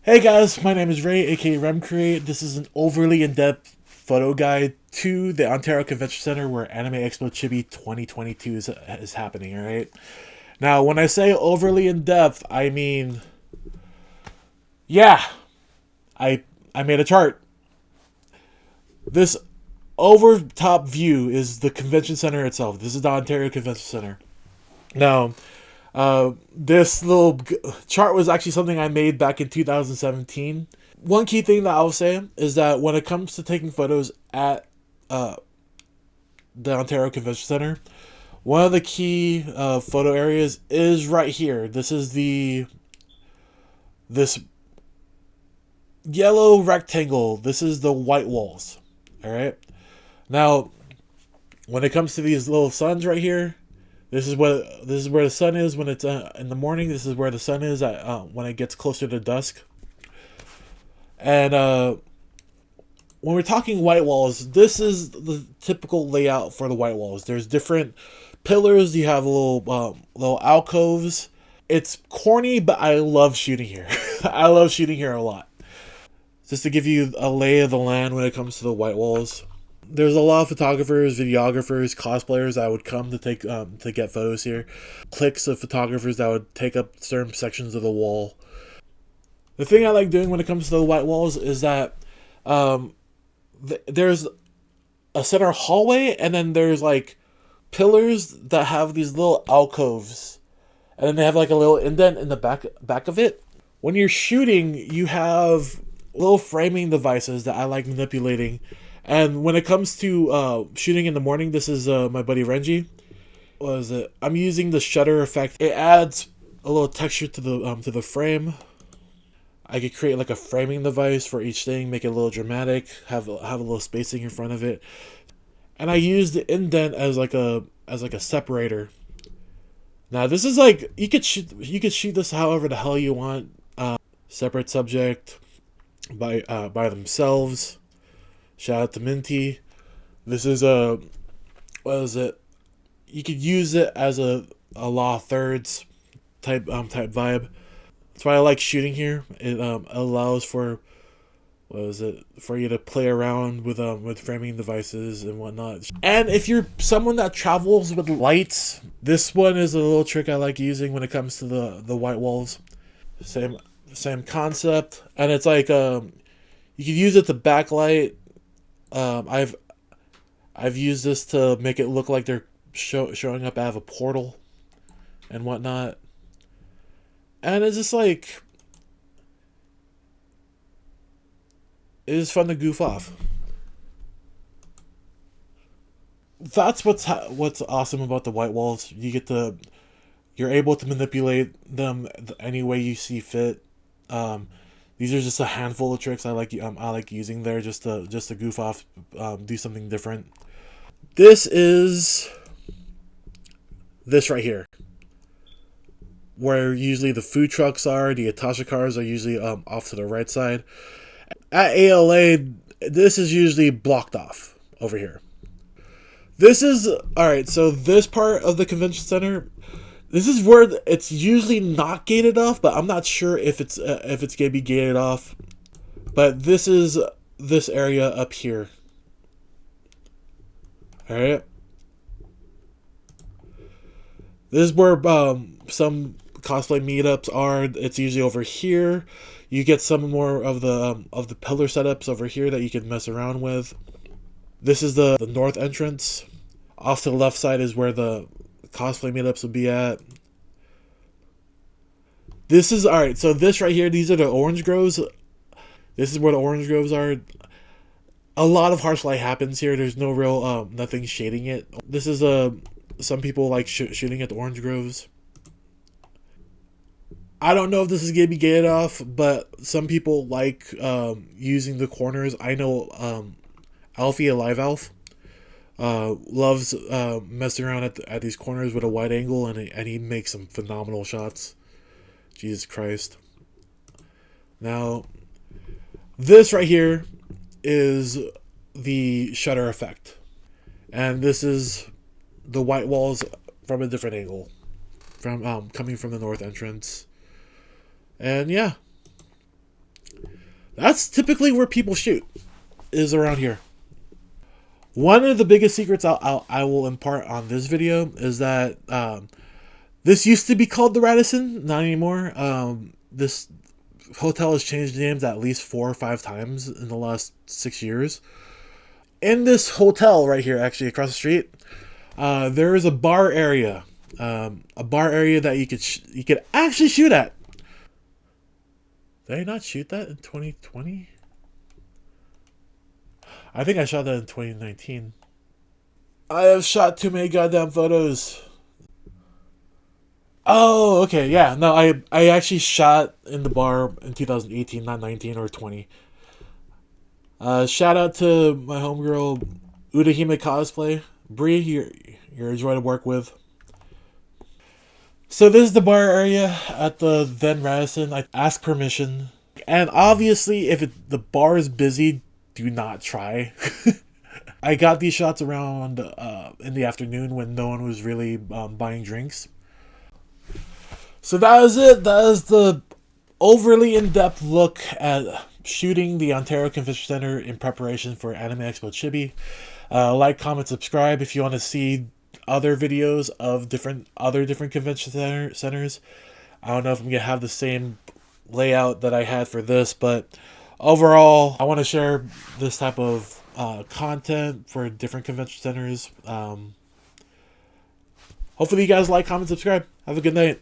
Hey guys, my name is Ray, aka RemCreate. This is an overly in-depth photo guide to the Ontario Convention Center where Anime Expo Chibi 2022 is happening, alright? Now, when I say overly in-depth, I mean, yeah, I, I made a chart. This over top view is the convention center itself. This is the Ontario Convention Center. Now, this little chart was actually something I made back in 2017. One key thing that I'll say is that when it comes to taking photos at uh, the Ontario Convention Center, one of the key photo areas is right here. This yellow rectangle. This is the white walls. All right. Now, when it comes to these little suns right here, this is where the sun is when it's in the morning. This is where the sun is when it gets closer to dusk. And when we're talking white walls, this is the typical layout for the white walls. There's different pillars. You have little alcoves. It's corny, but I love shooting here. I love shooting here a lot. Just to give you a lay of the land when it comes to the white walls. There's a lot of photographers, videographers, cosplayers that would come to get photos here. Cliques of photographers that would take up certain sections of the wall. The thing I like doing when it comes to the white walls is that there's a center hallway, and then there's like pillars that have these little alcoves, and then they have like a little indent in the back of it. When you're shooting, you have little framing devices that I like manipulating. And when it comes to shooting in the morning, this is my buddy Renji. What is it? I'm using the shutter effect. It adds a little texture to the frame. I could create like a framing device for each thing, make it a little dramatic, have a little spacing in front of it, and I use the indent as like a separator. Now this is like you could shoot this however the hell you want. Separate subject by themselves. Shout out to Minty. This is what is it? You could use it as a law of thirds type vibe. That's why I like shooting here. It allows for for you to play around with framing devices and whatnot. And if you're someone that travels with lights, this one is a little trick I like using when it comes to the white walls. Same concept, and it's like you could use it to backlight. I've used this to make it look like they're showing up out of a portal and whatnot. And it's just like it is fun to goof off. That's what's awesome about the white walls. You're able to manipulate them any way you see fit. These are just a handful of tricks I like using there just to goof off, do something different. This is this right here, where usually the food trucks are. The Atasha cars are usually off to the right side. At ALA, this is usually blocked off over here. This is all right. So this part of the convention center, this is where it's usually not gated off, but I'm not sure if it's gonna be gated off. But this is this area up here. All right. This is where some cosplay meetups are. It's usually over here. You get some more of the pillar setups over here that you can mess around with. This is the north entrance. Off to the left side is where the cosplay meetups would be at. This is alright. So this right here, these are the orange groves. This is where the orange groves are. A lot of harsh light happens here. There's no real nothing shading it. This is some people like shooting at the orange groves. I don't know if this is gonna be gated off, but some people like using the corners. I know Alfie, a live elf, loves messing around at these corners with a wide angle, and he makes some phenomenal shots. Jesus Christ. Now, this right here is the shutter effect, and this is the white walls from a different angle, from coming from the north entrance. And yeah, That's typically where people shoot, is around here. One of the biggest secrets I will impart on this video is that this used to be called the Radisson, not anymore. This hotel has changed names at least 4 or 5 times in the last 6 years. In this hotel right here, actually across the street, there is a bar area. A bar area that you could actually shoot at. Did I not shoot that in 2020? I think I shot that in 2019. I have shot too many goddamn photos. Oh, okay, yeah. No, I actually shot in the bar in 2018, not 19 or 20. Shout out to my homegirl, Udahime Cosplay. Bree, you're a joy to work with. So this is the bar area at the then Radisson. I ask permission. And obviously, if the bar is busy, do not try. I got these shots around in the afternoon when no one was really buying drinks. So that is it. That is the overly in-depth look at shooting the Ontario Convention Center in preparation for Anime Expo Chibi. Like, comment, subscribe if you want to see other videos of other different convention centers. I don't know if I'm going to have the same layout that I had for this, but overall, I want to share this type of content for different convention centers. Hopefully you guys like, comment, subscribe. Have a good night.